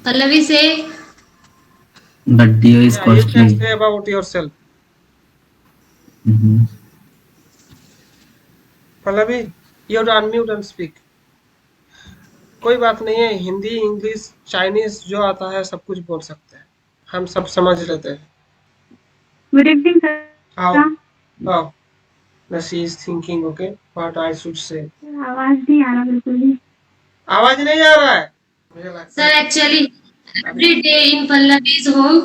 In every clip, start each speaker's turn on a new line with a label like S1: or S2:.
S1: Pallavi say,
S2: But Dio is
S3: Yeah, you can
S2: costly.
S3: say about yourself.
S2: Mhm.
S3: Pallavi, you have to unmute and speak. कोई बात नहीं है, Hindi English Chinese जो आता है सब कुछ बोल सकते हैं, हम सब समझ लेते हैं।
S4: Good evening, sir.
S3: How how she is thinking okay what I should say.
S4: आवाज नहीं आ रहा बिल्कुल भी।
S3: आवाज नहीं आ रहा है, मुझे लगता
S1: sir,
S3: है कि
S1: actually,
S3: अभी
S1: every day in Pallavi's home,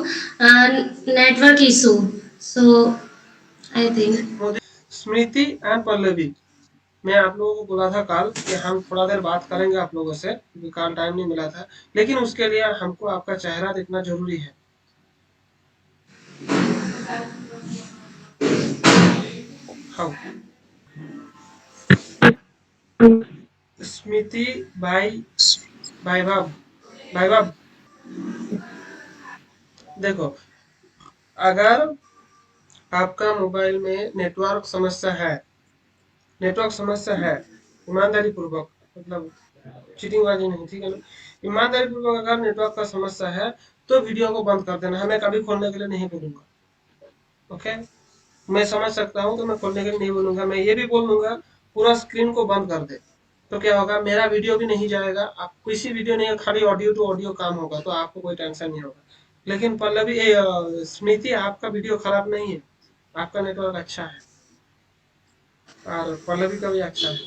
S1: network issue. So, I think.
S3: Modi Smriti and Pallavi, मैं आप लोगों को बोला था कल कि हम थोड़ा देर बात करेंगे आप लोगों से, क्योंकि कल टाइम नहीं मिला था, लेकिन उसके लिए हमको आपका चेहरा देखना जरूरी है। हाउ स्मृति भाई, वैभव, वैभव देखो, अगर आपका मोबाइल में नेटवर्क समस्या है, नेटवर्क समस्या है, ईमानदारी पूर्वक, मतलब चीटिंग बाजी नहीं, ठीक है ना, ईमानदारी पूर्वक अगर नेटवर्क का समस्या है तो वीडियो को बंद कर देना, हमें कभी खोलने के लिए नहीं बोलूंगा। ओके, मैं समझ सकता हूँ तो मैं खोलने के लिए नहीं बोलूंगा, मैं ये भी बोल दूंगा पूरा स्क्रीन को बंद कर दे, तो क्या होगा, मेरा वीडियो भी नहीं जाएगा, आप किसी वीडियो नहीं, खाली ऑडियो टू ऑडियो काम होगा, तो आपको कोई टेंशन नहीं होगा। लेकिन पल्लवी स्मृति, आपका वीडियो खराब नहीं है, आपका नेटवर्क अच्छा है और पल्लवी का भी अच्छा है।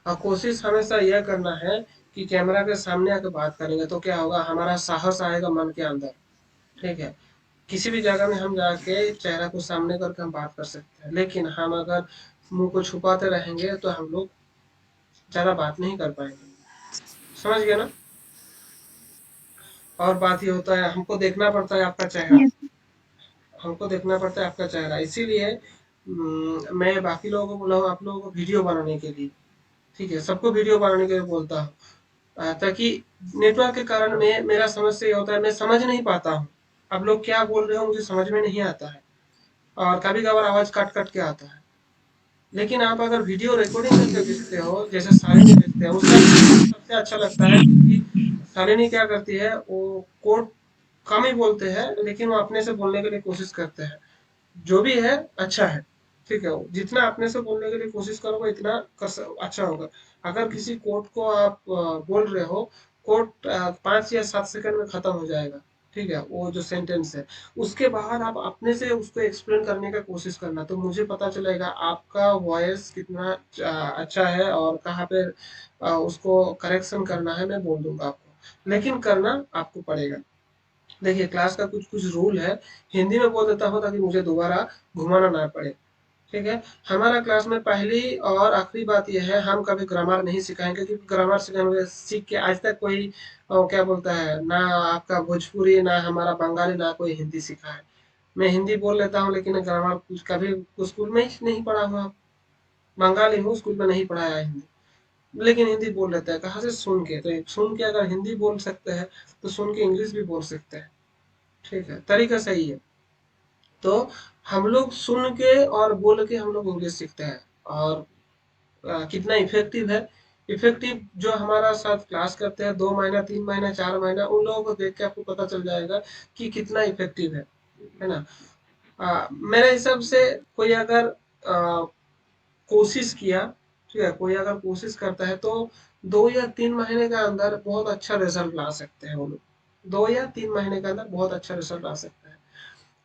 S3: और कोशिश हमेशा यह करना है कि कैमरा के सामने आकर बात करेंगे तो क्या होगा, हमारा साहस आएगा मन के अंदर, ठीक है। किसी भी जगह में हम जाके चेहरा को सामने करके हम बात कर सकते हैं, लेकिन हम अगर मुंह को छुपाते रहेंगे तो हम लोग ज्यादा बात नहीं कर पाएंगे, समझ गए ना। और बात ये होता है, हमको देखना पड़ता है आपका चेहरा,
S4: Yes.
S3: हमको देखना पड़ता है आपका चेहरा, इसीलिए मैं बाकी लोगों को बोला हूँ आप लोगों को वीडियो बनाने के लिए, ठीक है, सबको वीडियो बनाने के लिए बोलता हूँ, ताकि नेटवर्क के कारण में मेरा समस्या ये होता है, मैं समझ नहीं पाता हूँ आप लोग क्या बोल रहे हो, मुझे समझ में नहीं आता है, और कभी कभार आवाज कट कट के आता है। लेकिन आप अगर वीडियो रिकॉर्डिंग करके भेजते हो, जैसे शालिनी भेजते हैं, उसका सबसे अच्छा लगता है, क्योंकि शालिनी क्या करती है, वो कोड कम ही बोलते हैं, लेकिन वो अपने से बोलने के लिए कोशिश करते हैं, जो भी है अच्छा है, ठीक है, जितना अपने से बोलने के लिए कोशिश करोगे इतना अच्छा होगा। अगर किसी कोड को आप बोल रहे हो, कोड 5 या 7 सेकंड में खत्म हो जाएगा, ठीक है, वो जो सेंटेंस है, उसके बाद आप अपने से उसको एक्सप्लेन करने का कोशिश करना, तो मुझे पता चलेगा आपका वॉइस कितना अच्छा है और कहाँ पे उसको करेक्शन करना है, मैं बोल दूंगा आपको, लेकिन करना आपको पड़ेगा। देखिए, क्लास का कुछ कुछ रूल है, हिंदी में बोल देता हूँ ताकि मुझे दोबारा घुमाना ना पड़े, ठीक है। हमारा क्लास में पहली और आखिरी बात यह है, हम कभी ग्रामर नहीं सिखाएंगे, क्योंकि ग्रामर सिखाएंगे सीख के आज तक कोई क्या बोलता है ना, आपका भोजपुरी ना हमारा बंगाली ना कोई हिंदी सिखा है। मैं हिंदी बोल लेता हूँ लेकिन ग्रामर कुछ कभी स्कूल में ही नहीं पढ़ा हुआ, बंगाली हूँ, स्कूल में नहीं पढ़ाया हिंदी, लेकिन हिंदी बोल लेता है, कहाँ से, सुन के, तो सुन के अगर हिंदी बोल सकते हैं तो सुन के इंग्लिश भी बोल सकते हैं, ठीक है, तरीका सही है। तो हम लोग सुन के और बोल के हम लोग इंग्लिश सीखते हैं, और कितना इफेक्टिव है, इफेक्टिव जो हमारा साथ क्लास करते हैं 2 महीना 3 महीना 4 महीना, उन लोगों को देख के आपको पता चल जाएगा कि कितना इफेक्टिव है ना। मेरे हिसाब से कोई अगर कोशिश किया, ठीक है, कोई अगर कोशिश करता है तो 2 या 3 महीने के अंदर बहुत अच्छा रिजल्ट ला सकते हैं वो लोग, 2 या 3 महीने के अंदर बहुत अच्छा रिजल्ट ला सकते हैं।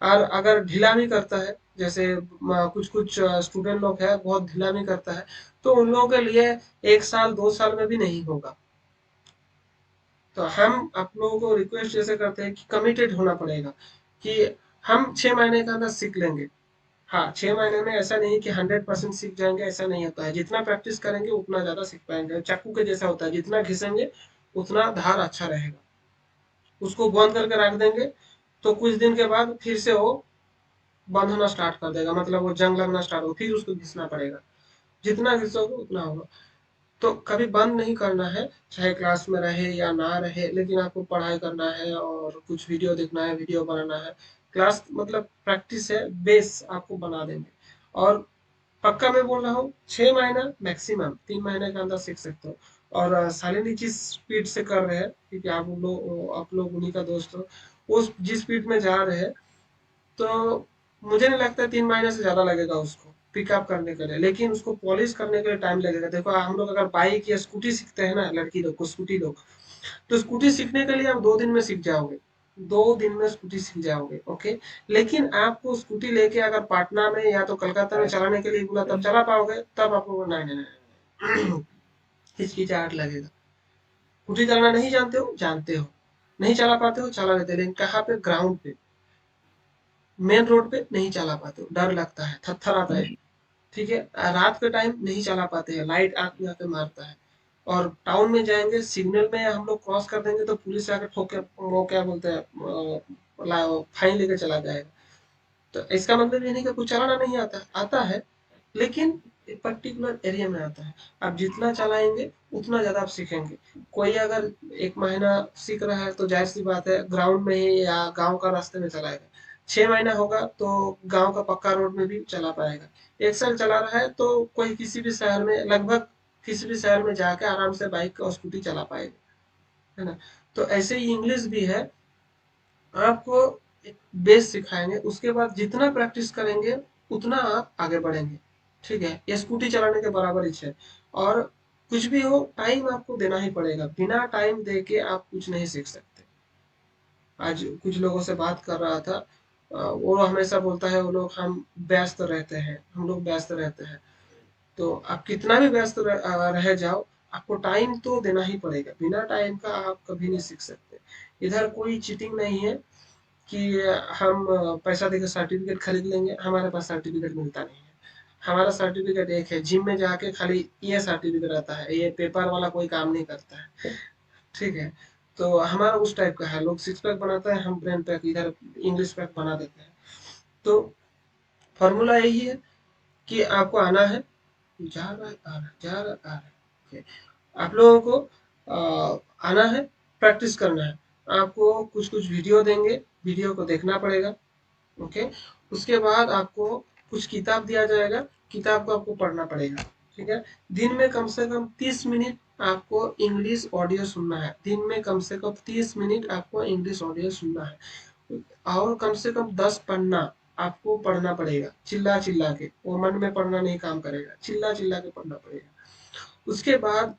S3: और अगर ढीलामी करता है, जैसे कुछ कुछ स्टूडेंट लोग हैं बहुत ढीलामी करता है, तो उन लोगों के लिए 1 साल 2 साल में भी नहीं होगा। तो हम आप लोगों को रिक्वेस्ट जैसे करते हैं कि कमिटेड होना पड़ेगा, कि हम 6 महीने के अंदर सीख लेंगे। हाँ, 6 महीने में ऐसा नहीं कि 100% सीख जाएंगे, ऐसा नहीं होता है, जितना प्रैक्टिस करेंगे उतना ज्यादा सीख पाएंगे, चाकू के जैसा होता है, जितना घिसेंगे उतना धार अच्छा रहेगा। उसको बंद करके रख देंगे तो कुछ दिन के बाद फिर से वो बंद होना स्टार्ट कर देगा, मतलब वो जंग लगना स्टार्ट हो, फिर उसको घिसना पड़ेगा, जितना घिसोगे उतना होगा। तो कभी बंद नहीं करना है, चाहे क्लास में रहे या ना रहे, लेकिन आपको पढ़ाई करना है और कुछ वीडियो देखना है, वीडियो बनाना है। क्लास मतलब प्रैक्टिस है, बेस आपको बना देंगे। और पक्का मैं बोल रहा हूँ 6 महीना मैक्सिमम 3 महीने के अंदर सीख सकते हो। और सालिनी जिस स्पीड से कर रहे हैं, क्योंकि आप लोग उन्हीं का दोस्त हो, उस जिस स्पीड में जा रहे हैं, तो मुझे नहीं लगता 3 महीने से ज्यादा लगेगा उसको पिकअप करने के लिए, लेकिन उसको पॉलिश करने के लिए टाइम लगेगा। देखो हम लोग अगर बाइक या स्कूटी सीखते हैं ना, लड़की लोग को स्कूटी लोग, तो स्कूटी सीखने के लिए आप 2 दिन में सीख जाओगे, 2 दिन में स्कूटी सीख जाओगे, ओके। लेकिन आपको स्कूटी लेके अगर पटना में या तो कलकत्ता में चलाने के लिए बोला तब चला पाओगे, तब आपको नहीं नहीं नहीं हिचकिचाहट लगेगा। स्कूटी चलाना नहीं जानते हो, जानते हो, नहीं चला पाते हो, चला लेते, लेकिन कहाँ पे? ग्राउंड पे, मेन रोड पे नहीं चला पाते हो, डर लगता है, थरथर आता है, ठीक है। रात के टाइम नहीं चला पाते हैं, लाइट आंख में आके मारता है। और टाउन में जाएंगे, सिग्नल में हम लोग क्रॉस कर देंगे तो पुलिस आके ठोके, वो क्या बोलते हैं, फाइन लेके चला जाएगा। तो इसका मतलब ये नहीं कि कुछ चलाना नहीं आता, आता है, लेकिन एक पर्टिकुलर एरिया में आता है। आप जितना चलाएंगे उतना ज्यादा आप सीखेंगे। कोई अगर 1 महीना सीख रहा है तो जाहिर सी बात है ग्राउंड में ही या गांव का रास्ते में चलाएगा। 6 महीना होगा तो गांव का पक्का रोड में भी चला पाएगा। 1 साल चला रहा है तो कोई किसी भी शहर में, लगभग किसी भी शहर में जाके आराम से बाइक और स्कूटी चला पाएगा, है ना। तो ऐसे ही इंग्लिश भी है, आपको एक बेस सिखाएंगे, उसके बाद जितना प्रैक्टिस करेंगे उतना आप आगे बढ़ेंगे, ठीक है। ये स्कूटी चलाने के बराबर ही है। और कुछ भी हो, टाइम आपको देना ही पड़ेगा, बिना टाइम दे के आप कुछ नहीं सीख सकते। आज कुछ लोगों से बात कर रहा था, वो हमेशा बोलता है वो लोग हम व्यस्त रहते हैं, हम लोग व्यस्त रहते हैं। तो आप कितना भी व्यस्त रह जाओ, आपको टाइम तो देना ही पड़ेगा, बिना टाइम का आप कभी नहीं सीख सकते। इधर कोई चीटिंग नहीं है कि हम पैसा देकर सर्टिफिकेट खरीद लेंगे, हमारे पास सर्टिफिकेट मिलता नहीं है। हमारा सर्टिफिकेट एक है, जिम में जाके खाली ये सर्टिफिकेट रहता है, ये पेपर वाला कोई काम नहीं करता है, ठीक है। तो हमारा उस टाइप का है, लोग 6 पैक बनाते हैं, हम ब्रेन पैक इधर इंग्लिश पैक बना देते हैं। तो फॉर्मूला यही है कि आपको आना है, जा रहा है, आ रहा है, जा रहा है, आ रहा है, okay। आप लोगों को आना है, प्रैक्टिस करना है। आपको कुछ कुछ वीडियो देंगे, वीडियो को देखना पड़ेगा, ओके। उसके बाद आपको कुछ किताब दिया जाएगा, किताब को आपको पढ़ना पड़ेगा, ठीक है। दिन में कम से कम 30 मिनट आपको इंग्लिश ऑडियो सुनना है, दिन में कम से कम 30 मिनट आपको इंग्लिश ऑडियो सुनना है। और कम से कम 10 पन्ना आपको पढ़ना पड़ेगा, चिल्ला चिल्ला के, वो मन में पढ़ना नहीं काम करेगा, चिल्ला चिल्ला के पढ़ना पड़ेगा। उसके बाद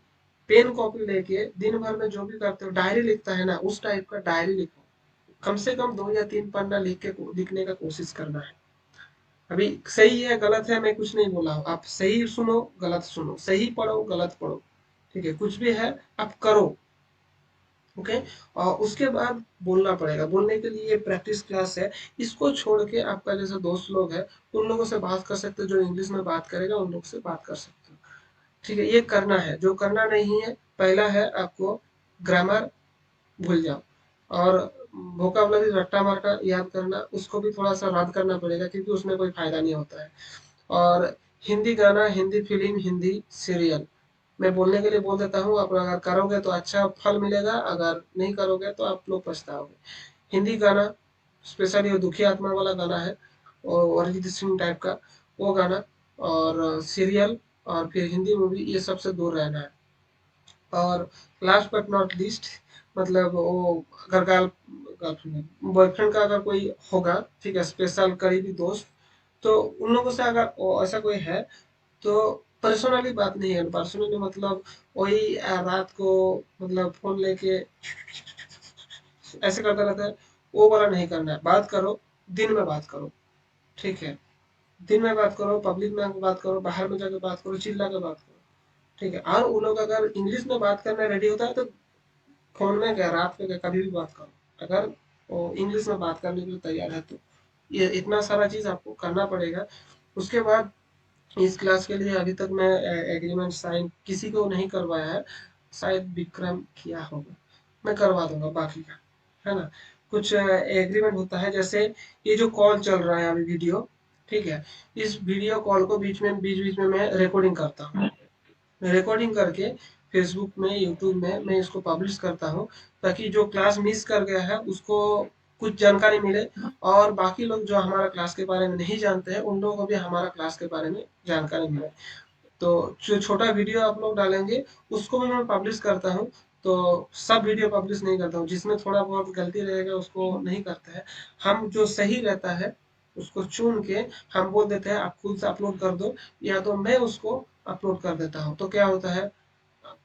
S3: पेन कॉपी लेके दिन भर में जो भी करते हो, डायरी लिखता है ना, उस टाइप का डायरी लिखो, कम से कम 2 या 3 पन्ना लिखने का कोशिश करना है। अभी सही है गलत है मैं कुछ नहीं बोला हूँ, आप सही सुनो गलत सुनो, सही पढ़ो गलत पढ़ो, ठीक है, कुछ भी है आप करो, ओके। और उसके बाद बोलना पड़ेगा, बोलने के लिए प्रैक्टिस क्लास है। इसको छोड़ के आपका जैसे दोस्त लोग है, उन लोगों से बात कर सकते हो, जो इंग्लिश में बात करेगा उन लोग से बात कर सकते हो, ठीक है। ये करना है, जो करना नहीं है, पहला है आपको ग्रामर भूल जाओ, और वोकाबुलरी रट्टा मारटा याद करना, उसको भी थोड़ा सा रद्द करना पड़ेगा, क्योंकि उसमें कोई फायदा नहीं होता है। और हिंदी गाना, हिंदी फिल्म, हिंदी सीरियल मैं बोलने के लिए बोल देता हूँ, आप अगर करोगे तो अच्छा फल मिलेगा, अगर नहीं करोगे तो आप लोग पछताओगे। हिंदी गाना, स्पेशली वो दुखी आत्मा वाला गाना है, और अरिजीत सिंह टाइप का वो गाना, और सीरियल, और फिर हिंदी मूवी, ये सबसे दूर रहना है। और लास्ट बट नॉट लीस्ट, मतलब वो अगर गर्लफ्रेंड बॉयफ्रेंड का अगर कोई होगा, ठीक है, स्पेशल करीबी दोस्त, तो उन लोगों से अगर ऐसा कोई है, तो पर्सनली बात नहीं है, पर्सनली मतलब वही रात को मतलब फोन लेके ऐसे करता रहता है, वो वाला नहीं करना है। बात करो, दिन में बात करो, ठीक है, दिन में बात करो, पब्लिक में बात करो, बाहर में जाकर बात करो, चिल्ला कर बात करो, ठीक है। और वो लोग अगर इंग्लिश में बात करने रेडी होता है तो फोन में क्या, रात में क्या, कभी भी बात करो, अगर वो इंग्लिश में बात करने के लिए तैयार है तो। ये इतना सारा चीज आपको करना पड़ेगा। उसके बाद इस क्लास के लिए अभी तक मैं एग्रीमेंट साइन किसी को नहीं करवाया है, शायद विक्रम किया होगा, मैं करवा दूंगा बाकी का, है ना। कुछ एग्रीमेंट होता है, जैसे ये जो कॉल चल रहा है अभी वीडियो, ठीक है, इस वीडियो कॉल को बीच बीच में मैं रिकॉर्डिंग करता हूँ, रिकॉर्डिंग करके फेसबुक में, यूट्यूब में मैं इसको पब्लिश करता हूँ, ताकि जो क्लास मिस कर गया है उसको कुछ जानकारी मिले, और बाकी लोग जो हमारा क्लास के बारे में नहीं जानते हैं उन लोगों को भी हमारा क्लास के बारे में जानकारी मिले। तो जो छोटा वीडियो आप लोग डालेंगे उसको भी मैं पब्लिश करता हूँ। तो सब वीडियो पब्लिश नहीं करता हूँ, जिसमें थोड़ा बहुत गलती रहेगा उसको नहीं करते हैं। हम जो सही रहता है उसको चुन के हम बोल देते हैं आप खुद से अपलोड कर दो, या तो मैं उसको अपलोड कर देता हूँ। तो क्या होता है,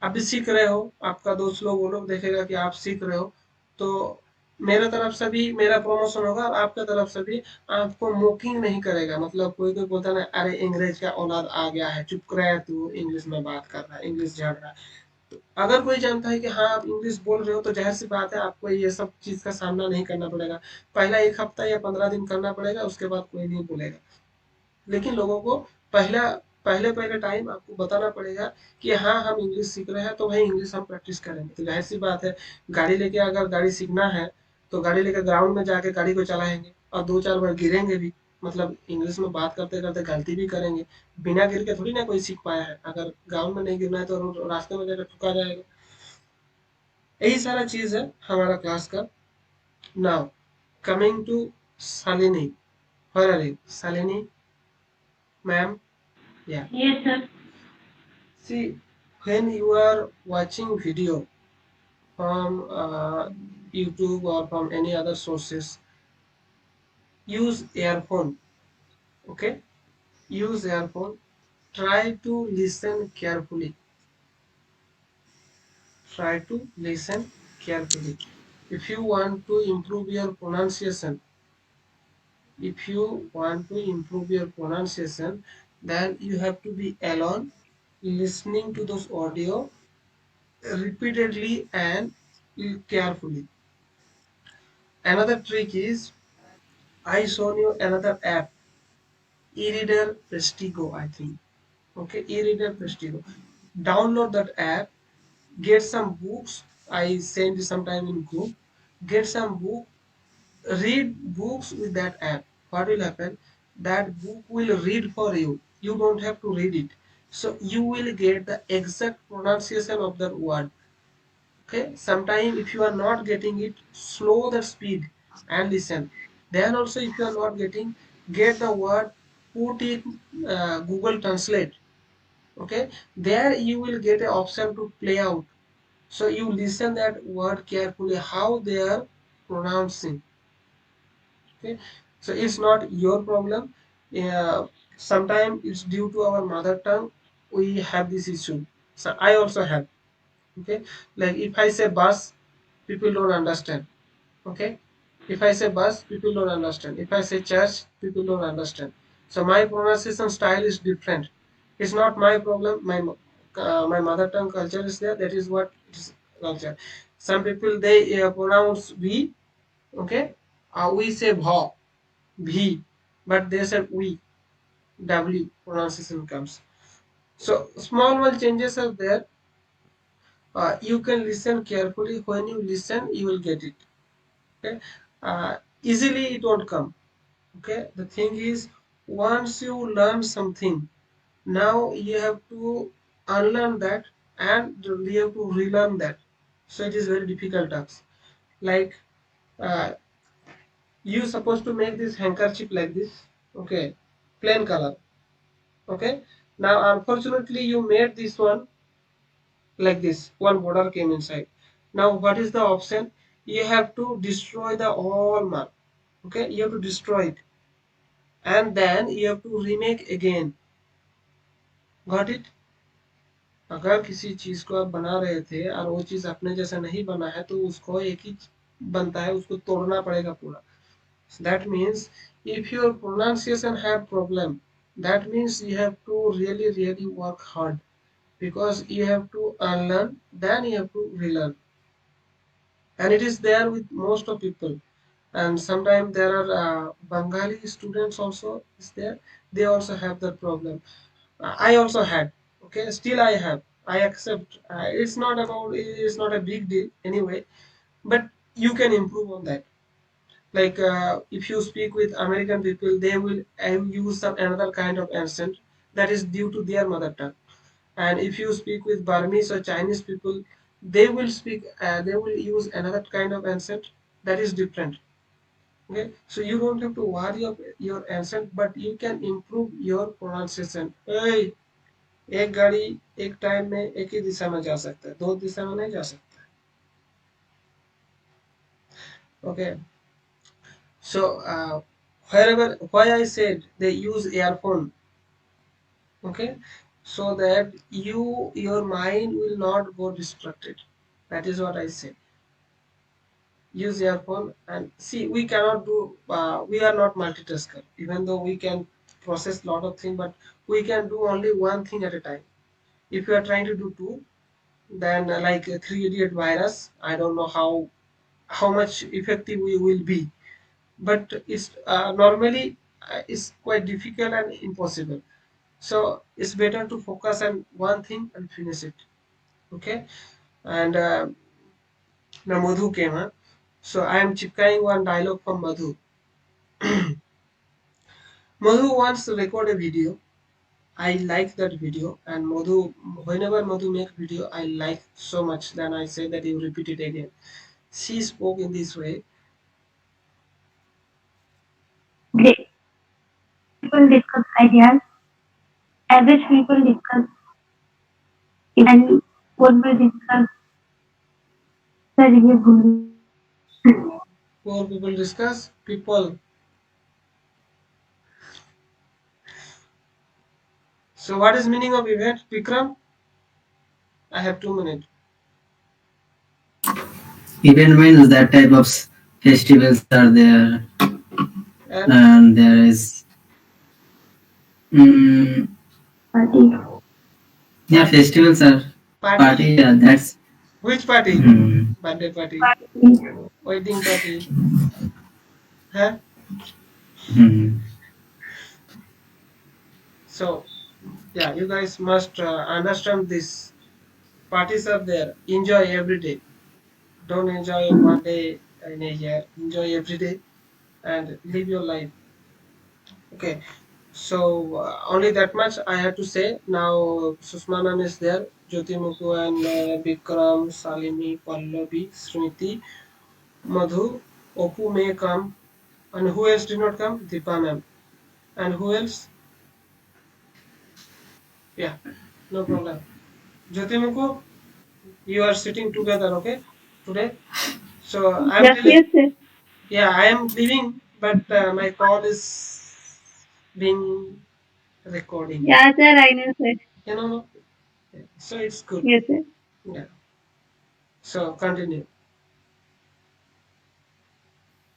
S3: अभी सीख रहे हो, आपका दोस्त लोग वो लोग देखेगा कि आप सीख रहे हो, तो मेरे तरफ से भी मेरा प्रमोशन होगा और आपके तरफ से भी आपको मोकिंग नहीं करेगा। मतलब कोई कोई बोलता ना, अरे अंग्रेज का औलाद आ गया है, चुप रहे तू, इंग्लिश में बात कर रहा है, इंग्लिश झाड़ रहा है। तो अगर कोई जानता है कि हाँ आप इंग्लिश बोल रहे हो, तो जाहिर सी बात है आपको ये सब चीज का सामना नहीं करना पड़ेगा। पहला 1 हफ्ता या 15 दिन करना पड़ेगा, उसके बाद कोई नहीं बोलेगा। लेकिन लोगों को पहला पहले पहले टाइम आपको बताना पड़ेगा कि हाँ हम इंग्लिश सीख रहे हैं, तो भाई इंग्लिश हम प्रैक्टिस करेंगे। तो जाहिर सी बात है, गाड़ी लेके अगर गाड़ी सीखना है तो गाड़ी लेके ग्राउंड में जाके गाड़ी को चलाएंगे और 2-4 बार गिरेंगे भी, मतलब इंग्लिश में बात करते करते गलती भी करेंगे। बिना गिर के थोड़ी ना कोई सीख पाया है, अगर ग्राउंड में नहीं गिरना है तो रास्ते में जाकर ठुका जाएगा। यही सारा चीज है हमारा क्लास का। Now coming to Shalini, where are you? Shalini, ma'am, yeah.
S4: Yes, sir.
S3: See, when you are watching video from YouTube or from any other sources, use earphone. Okay, use earphone. Try to listen carefully. Try to listen carefully. If you want to improve your pronunciation, if you want to improve your pronunciation, then you have to be alone, listening to those audio repeatedly and carefully. Another trick is, I shown you another app, e-reader Prestigo, I think. Okay, e-reader Prestigo. Download that app, get some books. I send you sometime in group. Get some book, read books with that app. What will happen? That book will read for you. You don't have to read it. So you will get the exact pronunciation of that word. Okay, sometime if you are not getting it, slow the speed and listen. Then also if you are not getting, get the word, put it Google Translate. Okay, there you will get an option to play out. So you listen that word carefully how they are pronouncing. Okay, so it's not your problem. Sometimes it's due to our mother tongue. We have this issue. So I also have. Okay, like if I say bus, people don't understand. Okay, if I say bus, people don't understand. If I say church, people don't understand. So my pronunciation style is different. It's not my problem. My mother tongue culture is there. That is what it is culture. Some people they pronounce v. Okay, we say bha, v, but they said we, w pronunciation comes. So small changes are there. You can listen carefully. When you listen, you will get it. Okay, easily it won't come. Okay, the thing is, once you learn something, now you have to unlearn that and you have to relearn that. So it is very difficult task. Like uh, you supposed to make this handkerchief like this. Okay, plain color. Okay, now unfortunately you made this one like this, one border came inside. Now what is the option? You have to destroy the whole mark. Okay, you have to destroy it and then you have to remake again. Got it? अगर किसी चीज को आप बना रहे थे और वो चीज अपने जैसा नहीं बना है तो उसको एक ही बनता है, उसको तोड़ना पड़ेगा पूरा. That means if your pronunciation have problem, that means you have to really work hard, because you have to unlearn, then you have to relearn. And it is there with most of people. And sometimes there are Bengali students also is there. They also have that problem. I also had. Okay, still I have. I accept. It's not about. It's not a big deal anyway. But you can improve on that. Like if you speak with American people, they will use some another kind of accent that is due to their mother tongue. And if you speak with Burmese or Chinese people, they will speak. They will use another kind of accent that is different. Okay, so you don't have to worry of your accent, but you can improve your pronunciation. Hey, एक गाड़ी एक time में एक ही दिशा में जा सकता है, दो दिशा में नहीं जा सकता। Okay, so why I said they use earphone, okay, so that your mind will not go distracted. That is what I said. Use earphone and see. We cannot do. We are not multitasker. Even though we can process lot of things, but we can do only one thing at a time. If you are trying to do two, then like a three idiot virus, I don't know how much effective we will be. But it's normally it's quite difficult and impossible. So it's better to focus on one thing and finish it. Okay, and now Madhu came. Huh? So I am chipkaying one dialogue from Madhu. Madhu wants to record a video. I like that video, and Madhu, whenever Madhu make video, I like so much. Then I say that you repeat it again. She spoke in this way.
S4: Great. People discuss ideas. Average people discuss, and what will discuss the review.
S3: Poor people discuss. People. So what is meaning of event, Vikram? I have 2 minutes.
S2: Event means that type of festivals are there,
S3: And
S2: and there is mm,
S4: Party.
S2: yeah, festivals are
S3: party.
S2: party. Yeah, that's
S3: Which party?
S2: mm,
S3: Birthday party,
S4: Party.
S3: wedding party. Huh?
S2: mm,
S3: So yeah, you guys must understand this. Parties are there. Enjoy every day. Don't enjoy one day in a year. Enjoy every day and live your life. Okay. So only that much I have to say. Now Susmanam is there, Jyoti Muku and Vikram, Salini, Pallavi, Smriti, Madhu, Opu may come, and who else did not come? Deepa ma'am. And who else? Yeah, no problem. Jyoti Muku, you are sitting together, okay? Today. So I'm
S4: Yes,
S3: telling,
S4: yes, sir.
S3: yeah, I am leaving, but my call is being recording.
S4: Yeah, sir, I know, sir.
S3: You know, so it's good.
S4: Yes, sir.
S3: Yeah. So continue.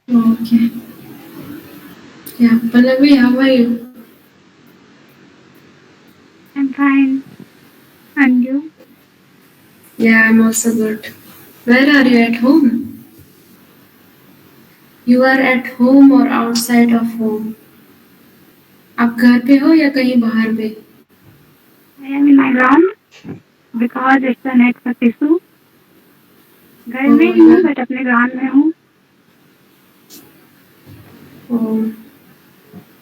S1: Okay. Yeah, Pallavi, how are you?
S4: I'm fine. And you?
S1: Yeah, I'm also good. Where are you at home? You are at home or outside of home? आप घर पे हो या कहीं बाहर पे?
S4: I am in my ground because it's a network issue. घर में ही हूँ, बट अपने ग्राउंड में हूँ.
S1: Oh,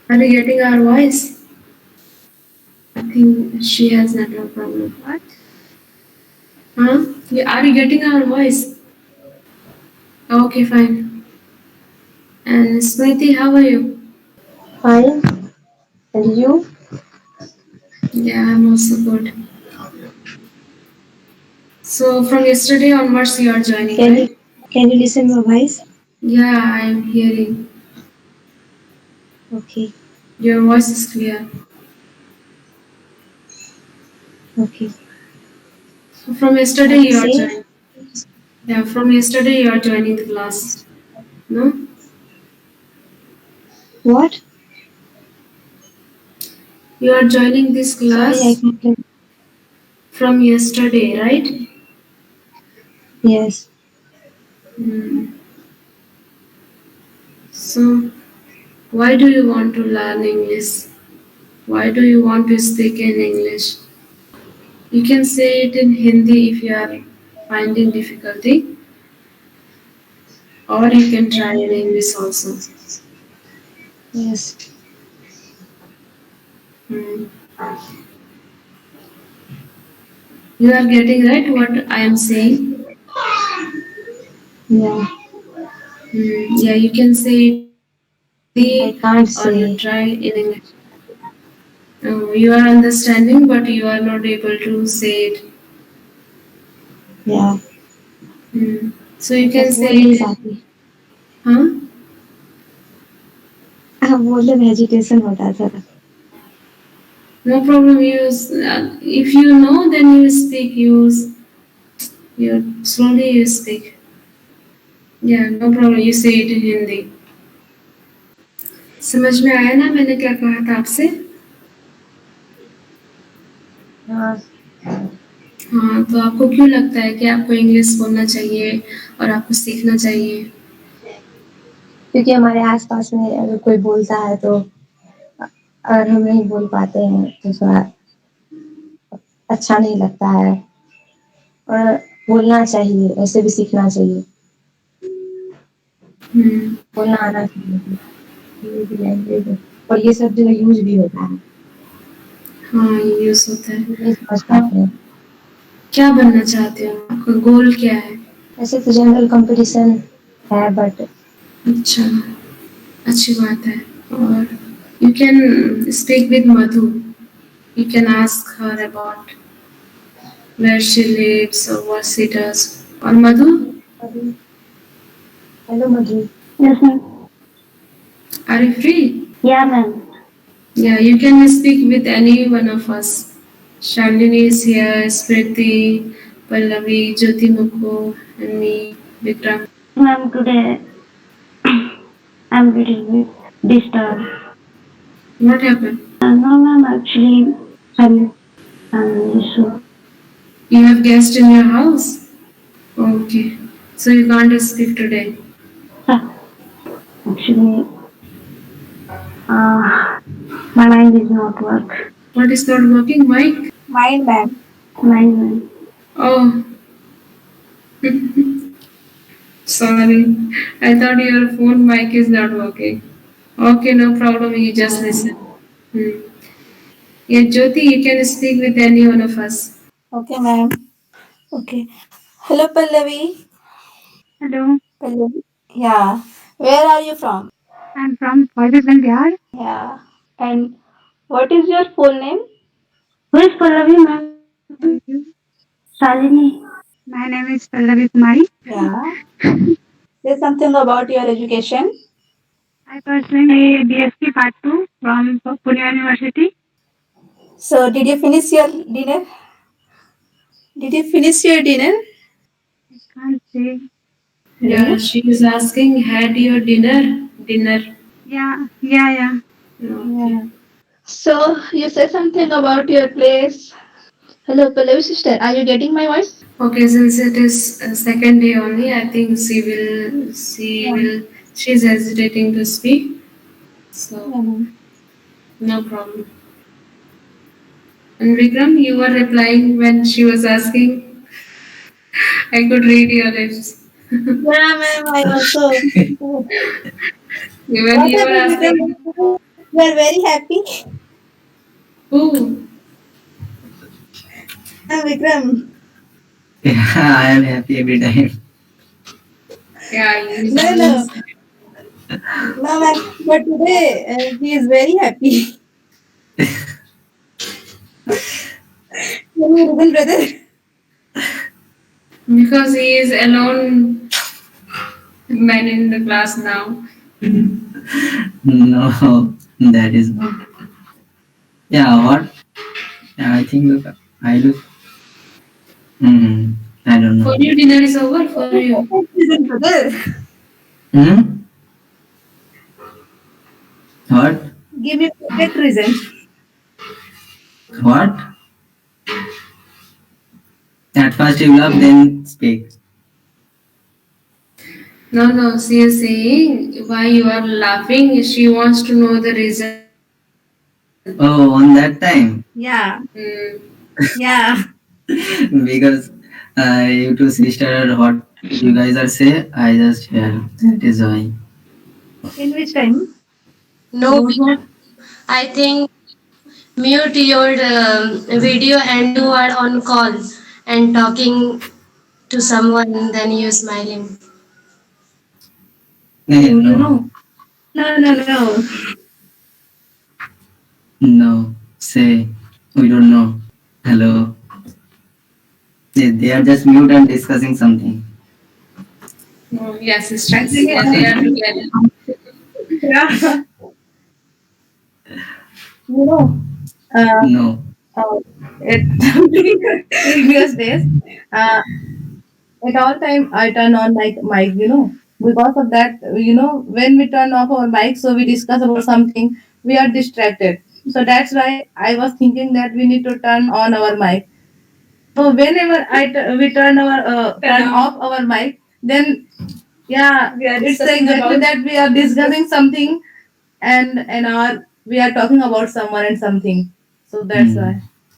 S1: are you getting our voice? I think she has network problem.
S4: What?
S1: Huh? Are you getting our voice? Okay, fine. And Smriti, how are you?
S5: Fine. And you?
S1: Yeah, I'm also good. So from yesterday onwards, you are joining,
S5: Can
S1: right?
S5: you can you listen my voice?
S1: Yeah, I'm hearing.
S5: Okay.
S1: Your voice is clear.
S5: Okay.
S1: So from yesterday, you are
S5: Say
S1: joining. Yeah, from yesterday, you are joining the class. No?
S5: what?
S1: You are joining this
S5: Sorry, I
S1: class
S5: can't hear.
S1: from yesterday, right?
S5: Yes.
S1: So, why do you want to learn English? Why do you want to speak in English? You can say it in Hindi if you are finding difficulty, or you can try in English also.
S5: Yes.
S1: Hmm. You are getting right what I am saying?
S5: Yeah.
S1: Yeah, you can say it in
S5: I
S1: Hindi
S5: can't
S1: or you
S5: say.
S1: try in English. You are understanding, but you are not able to say it.
S5: Yeah.
S1: So you can
S5: बस
S1: say
S5: बोल नहीं
S1: it.
S5: पाती।
S1: Huh?
S5: बोलने में hesitation होता है थोड़ा।
S1: No problem. Use if you know, then you speak. Use you slowly you speak. Yeah, no problem. You say it in Hindi. समझ में आया ना मैंने क्या कहा था आपसे?
S5: हाँ।
S1: हाँ, तो आपको क्यों लगता है कि आपको इंग्लिश बोलना चाहिए और आपको सीखना चाहिए?
S5: क्योंकि हमारे आसपास में अगर कोई बोलता है तो अगर हम नहीं बोल पाते हैं तो थोड़ा अच्छा नहीं लगता है और बोलना चाहिए, ऐसे भी सीखना चाहिए,
S1: हम्म,
S5: बोलना आना चाहिए। ये भी लैंग्वेज है और ये सब जगह यूज भी होता है,
S1: हाँ, ये यूज होता है।
S5: नहीं समझ
S1: आप
S5: पाते हैं।
S1: क्या बनना चाहते हो? आपका गोल क्या है?
S5: ऐसे तो जनरल कंपटीशन है बट
S1: अच्छा, अच्छी बात है। और you can speak with Madhu. You can ask her about where she lives or what she does. और Madhu,
S5: hello Madhu.
S4: Yes, ma'am.
S1: are you free?
S4: Yeah, ma'am.
S1: Yeah, you can speak with any one of us. Shalini is here, Smriti, Pallavi, Jyoti Mukho, and me, Vikram.
S4: Ma'am, today I'm little bit disturbed.
S1: What happened?
S4: No, ma'am, actually, I'm issue.
S1: You have guest in your house? Okay. So you can't speak today.
S4: Actually, uh, my mind is not work.
S1: What is not working, Mike?
S5: Mind ma'am।
S4: Mind.
S1: Oh, sorry. I thought your phone mic is not working. Okay, no problem. You just listen. Hmm. Yeah, Jyoti, you can speak with any one of us.
S5: Okay ma'am। Okay। Hello Pallavi।
S4: Hello,
S5: Pallavi। Yeah। Where are you from?
S4: I'm from Pakistan, Bihar.
S5: Yeah। And what is your full name?
S4: Who is Pallavi, ma'am? Shalini. My name is Pallavi Kumari.
S5: Yeah। Say something about your education.
S4: I pursuing BSc Part 2 from Pune University.
S5: So did you finish your dinner? Did you finish your dinner?
S4: I can't say.
S1: Yeah, she is asking, had your dinner? Dinner.
S4: Yeah.
S1: Okay.
S5: Yeah. So you say something about your place. Hello, Pallavi sister. Are you getting my voice?
S1: Okay, since it is second day only, I think she's hesitating to speak. So,
S5: Yeah.
S1: no problem. And Vikram, you were replying when she was asking. I could read your lips.
S5: Yeah, ma'am. I also.
S1: When
S5: What
S1: you were
S5: happened,
S1: asking,
S5: Vikram? You are very happy.
S1: who?
S5: Vikram.
S2: Yeah, I am happy every time.
S1: Yeah, you
S5: No, no,
S1: always.
S5: no, ma'am. But today he is very happy. Any reason, brother?
S1: Because he is alone man in the class now.
S2: No, that is not. Yeah, what? Yeah, I think look, I look. I don't
S1: For
S2: know.
S1: you, dinner is over for you.
S5: Reason, brother.
S2: Hmm? What?
S5: Give me perfect reason.
S2: What? At first you laugh, then speak.
S1: No, she is saying why you are laughing. She wants to know the reason.
S2: Oh, on that time.
S5: Yeah,
S1: Hmm.
S5: yeah.
S2: Because you two sister, what you guys are say, I just hear. That is why.
S5: In which time?
S6: No, I think mute your video and you are on call and talking to someone, then you smiling.
S2: Eh,
S5: You
S2: no,
S5: know? No, no, no.
S2: no. say we don't know. Hello. They are just mute and discussing something.
S1: Yes, stress. What they are doing.
S7: Yeah. You know, uh,
S2: No.
S7: at previous days, uh, at all time I turn on like mic, because of that, when we turn off our mic, so we discuss about something, we are distracted. So that's why I was thinking that we need to turn on our mic. So whenever we turn off our mic, then yeah, it's exactly that we are discussing something, and we are talking about someone and something. So that's
S2: Hmm.
S7: why.